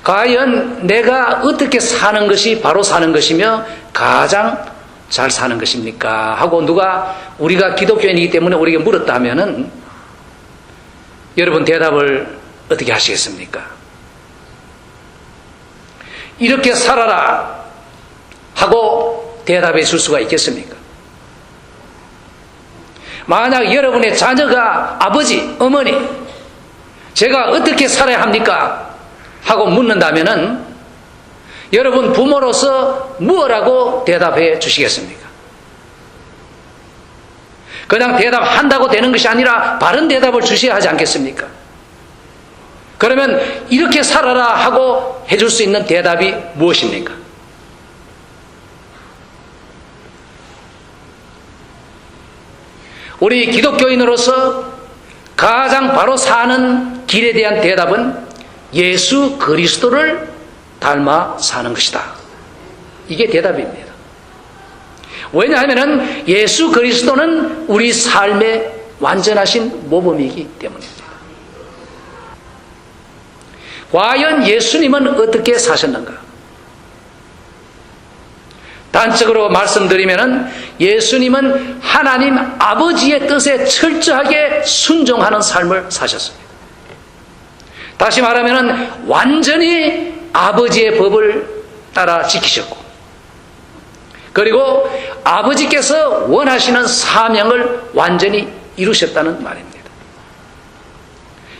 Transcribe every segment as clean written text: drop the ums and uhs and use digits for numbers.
과연 내가 어떻게 사는 것이 바로 사는 것이며 가장 잘 사는 것입니까? 하고 우리가 기독교인이기 때문에 우리에게 물었다 하면은 여러분 대답을 어떻게 하시겠습니까? 이렇게 살아라 하고 대답해 줄 수가 있겠습니까? 만약 여러분의 자녀가 아버지, 어머니, 제가 어떻게 살아야 합니까? 하고 묻는다면은 여러분 부모로서 무엇라고 대답해 주시겠습니까? 그냥 대답한다고 되는 것이 아니라 바른 대답을 주셔야 하지 않겠습니까? 그러면 이렇게 살아라 하고 해줄 수 있는 대답이 무엇입니까? 우리 기독교인으로서 가장 바로 사는 길에 대한 대답은 예수 그리스도를 닮아 사는 것이다. 이게 대답입니다. 왜냐하면 예수 그리스도는 우리 삶의 완전하신 모범이기 때문입니다. 과연 예수님은 어떻게 사셨는가? 단적으로 말씀드리면 예수님은 하나님 아버지의 뜻에 철저하게 순종하는 삶을 사셨습니다. 다시 말하면 완전히 아버지의 법을 따라 지키셨고, 그리고 아버지께서 원하시는 사명을 완전히 이루셨다는 말입니다.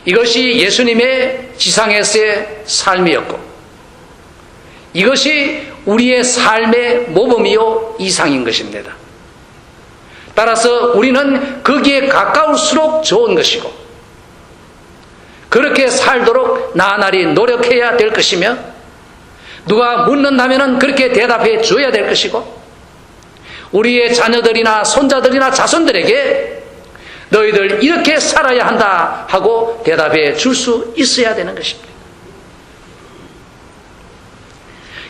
이것이 예수님의 지상에서의 삶이었고, 이것이 우리의 삶의 모범이요 이상인 것입니다. 따라서 우리는 거기에 가까울수록 좋은 것이고, 그렇게 살도록 나날이 노력해야 될 것이며, 누가 묻는다면 그렇게 대답해 줘야 될 것이고, 우리의 자녀들이나 손자들이나 자손들에게 너희들 이렇게 살아야 한다 하고 대답해 줄 수 있어야 되는 것입니다.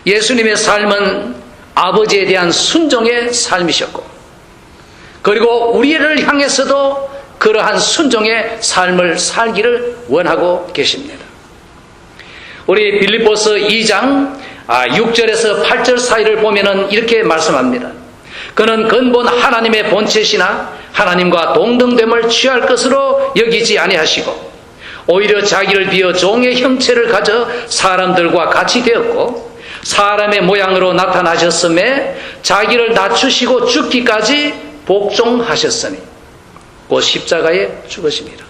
예수님의 삶은 아버지에 대한 순종의 삶이셨고, 그리고 우리를 향해서도 그러한 순종의 삶을 살기를 원하고 계십니다. 우리 빌립보서 2장 6절에서 8절 사이를 보면은 이렇게 말씀합니다. 그는 근본 하나님의 본체시나 하나님과 동등됨을 취할 것으로 여기지 아니하시고 오히려 자기를 비어 종의 형체를 가져 사람들과 같이 되었고 사람의 모양으로 나타나셨음에 자기를 낮추시고 죽기까지 복종하셨으니 곧 십자가에 죽으십니다.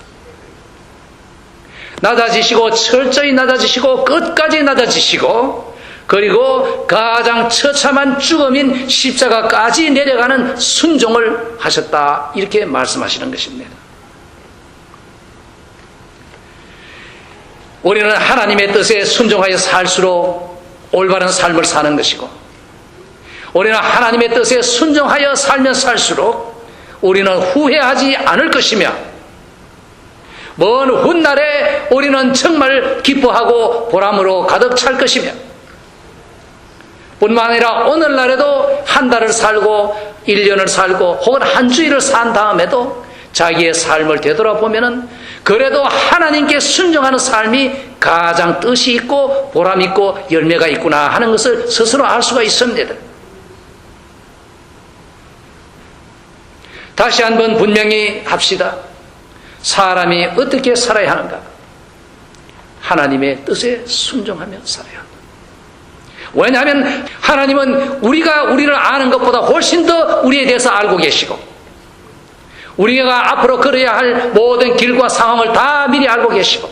낮아지시고 철저히 낮아지시고 끝까지 낮아지시고 그리고 가장 처참한 죽음인 십자가까지 내려가는 순종을 하셨다, 이렇게 말씀하시는 것입니다. 우리는 하나님의 뜻에 순종하여 살수록 올바른 삶을 사는 것이고, 우리는 하나님의 뜻에 순종하여 살면 살수록 우리는 후회하지 않을 것이며, 먼 훗날에 우리는 정말 기뻐하고 보람으로 가득 찰 것이며, 뿐만 아니라 오늘날에도 한 달을 살고 1년을 살고 혹은 한 주일을 산 다음에도 자기의 삶을 되돌아보면은 그래도 하나님께 순종하는 삶이 가장 뜻이 있고 보람 있고 열매가 있구나 하는 것을 스스로 알 수가 있습니다. 다시 한번 분명히 합시다. 사람이 어떻게 살아야 하는가? 하나님의 뜻에 순종하며 살아야 한다. 왜냐하면 하나님은 우리가 우리를 아는 것보다 훨씬 더 우리에 대해서 알고 계시고, 우리가 앞으로 걸어야 할 모든 길과 상황을 다 미리 알고 계시고,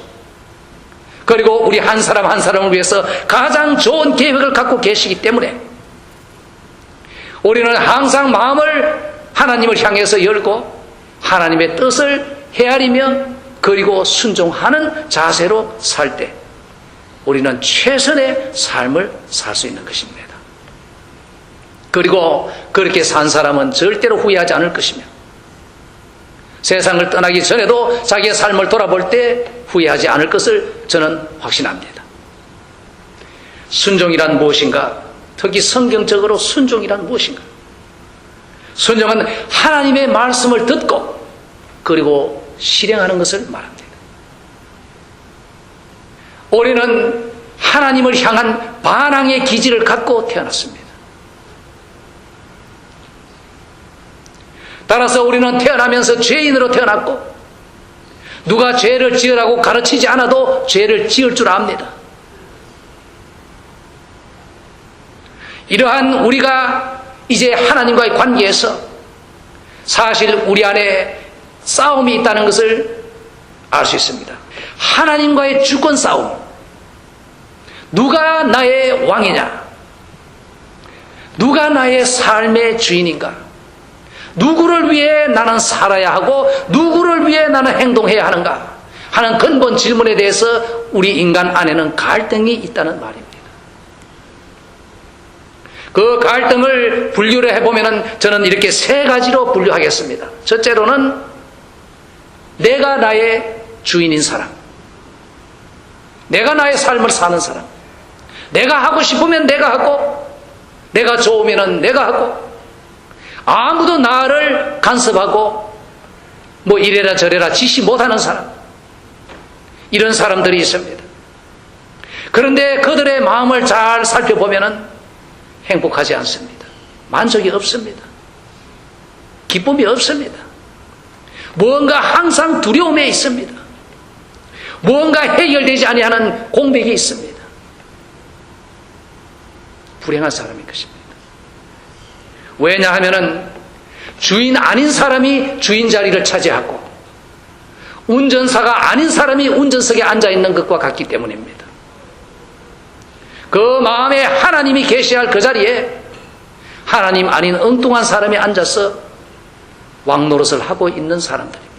그리고 우리 한 사람 한 사람을 위해서 가장 좋은 계획을 갖고 계시기 때문에 우리는 항상 마음을 하나님을 향해서 열고 하나님의 뜻을 헤아리며 그리고 순종하는 자세로 살 때 우리는 최선의 삶을 살 수 있는 것입니다. 그리고 그렇게 산 사람은 절대로 후회하지 않을 것이며, 세상을 떠나기 전에도 자기의 삶을 돌아볼 때 후회하지 않을 것을 저는 확신합니다. 순종이란 무엇인가? 특히 성경적으로 순종이란 무엇인가? 순종은 하나님의 말씀을 듣고 그리고 실행하는 것을 말합니다. 우리는 하나님을 향한 반항의 기질을 갖고 태어났습니다. 따라서 우리는 태어나면서 죄인으로 태어났고 누가 죄를 지으라고 가르치지 않아도 죄를 지을 줄 압니다. 이러한 우리가 이제 하나님과의 관계에서 사실 우리 안에 싸움이 있다는 것을 알 수 있습니다. 하나님과의 주권 싸움. 누가 나의 왕이냐? 누가 나의 삶의 주인인가? 누구를 위해 나는 살아야 하고 누구를 위해 나는 행동해야 하는가 하는 근본 질문에 대해서 우리 인간 안에는 갈등이 있다는 말입니다. 그 갈등을 분류를 해보면 저는 이렇게 세 가지로 분류하겠습니다. 첫째로는 내가 나의 주인인 사람, 내가 나의 삶을 사는 사람, 내가 하고 싶으면 내가 하고 내가 좋으면 내가 하고 아무도 나를 간섭하고 뭐 이래라 저래라 지시 못하는 사람, 이런 사람들이 있습니다. 그런데 그들의 마음을 잘 살펴보면 행복하지 않습니다. 만족이 없습니다. 기쁨이 없습니다. 무언가 항상 두려움에 있습니다. 무언가 해결되지 아니하는 공백이 있습니다. 불행한 사람인 것입니다. 왜냐하면 주인 아닌 사람이 주인 자리를 차지하고 운전사가 아닌 사람이 운전석에 앉아있는 것과 같기 때문입니다. 그 마음에 하나님이 계셔야 할 그 자리에 하나님 아닌 엉뚱한 사람이 앉아서 왕노릇을 하고 있는 사람들입니다.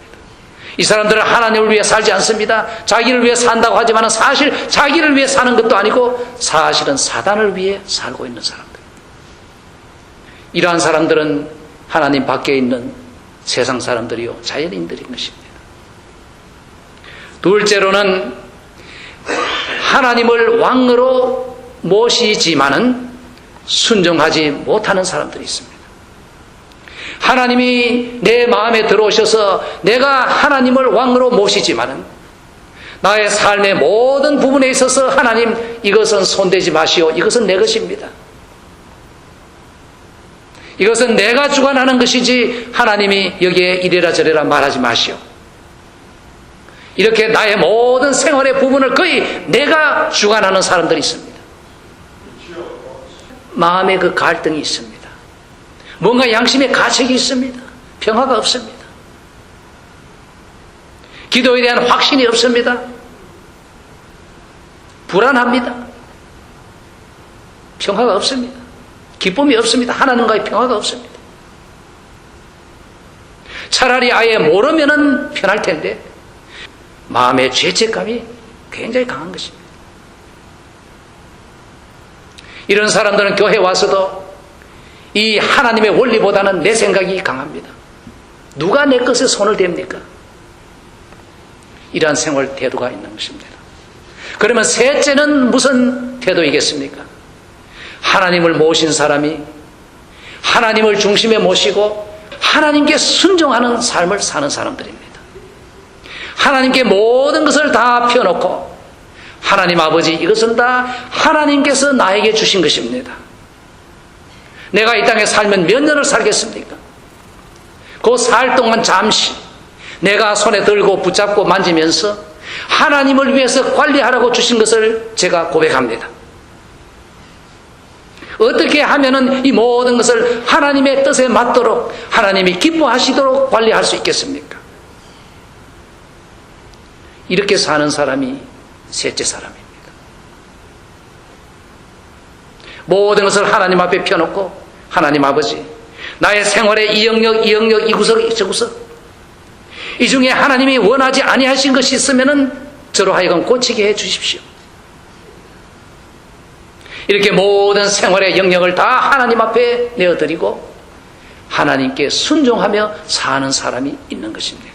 이 사람들은 하나님을 위해 살지 않습니다. 자기를 위해 산다고 하지만 사실 자기를 위해 사는 것도 아니고 사실은 사단을 위해 살고 있는 사람들. 이러한 사람들은 하나님 밖에 있는 세상 사람들이요 자연인들인 것입니다. 둘째로는 하나님을 왕으로 모시지만은 순종하지 못하는 사람들이 있습니다. 하나님이 내 마음에 들어오셔서 내가 하나님을 왕으로 모시지만은 나의 삶의 모든 부분에 있어서 하나님 이것은 손대지 마시오. 이것은 내 것입니다. 이것은 내가 주관하는 것이지 하나님이 여기에 이래라 저래라 말하지 마시오. 이렇게 나의 모든 생활의 부분을 거의 내가 주관하는 사람들이 있습니다. 마음에 그 갈등이 있습니다. 뭔가 양심의 가책이 있습니다. 평화가 없습니다. 기도에 대한 확신이 없습니다. 불안합니다. 평화가 없습니다. 기쁨이 없습니다. 하나님과의 평화가 없습니다. 차라리 아예 모르면은 편할 텐데 마음의 죄책감이 굉장히 강한 것입니다. 이런 사람들은 교회에 와서도 이 하나님의 원리보다는 내 생각이 강합니다. 누가 내 것에 손을 댑니까? 이러한 생활 태도가 있는 것입니다. 그러면 셋째는 무슨 태도이겠습니까? 하나님을 모신 사람이 하나님을 중심에 모시고 하나님께 순종하는 삶을 사는 사람들입니다. 하나님께 모든 것을 다 펴놓고 하나님 아버지 이것은 다 하나님께서 나에게 주신 것입니다. 내가 이 땅에 살면 몇 년을 살겠습니까? 그 살 동안 잠시 내가 손에 들고 붙잡고 만지면서 하나님을 위해서 관리하라고 주신 것을 제가 고백합니다. 어떻게 하면은 이 모든 것을 하나님의 뜻에 맞도록 하나님이 기뻐하시도록 관리할 수 있겠습니까? 이렇게 사는 사람이 셋째 사람입니다. 모든 것을 하나님 앞에 펴놓고 하나님 아버지 나의 생활의 이 영역 이 구석 저 구석 이 중에 하나님이 원하지 아니하신 것이 있으면은 저로 하여금 고치게 해 주십시오. 이렇게 모든 생활의 영역을 다 하나님 앞에 내어드리고 하나님께 순종하며 사는 사람이 있는 것입니다.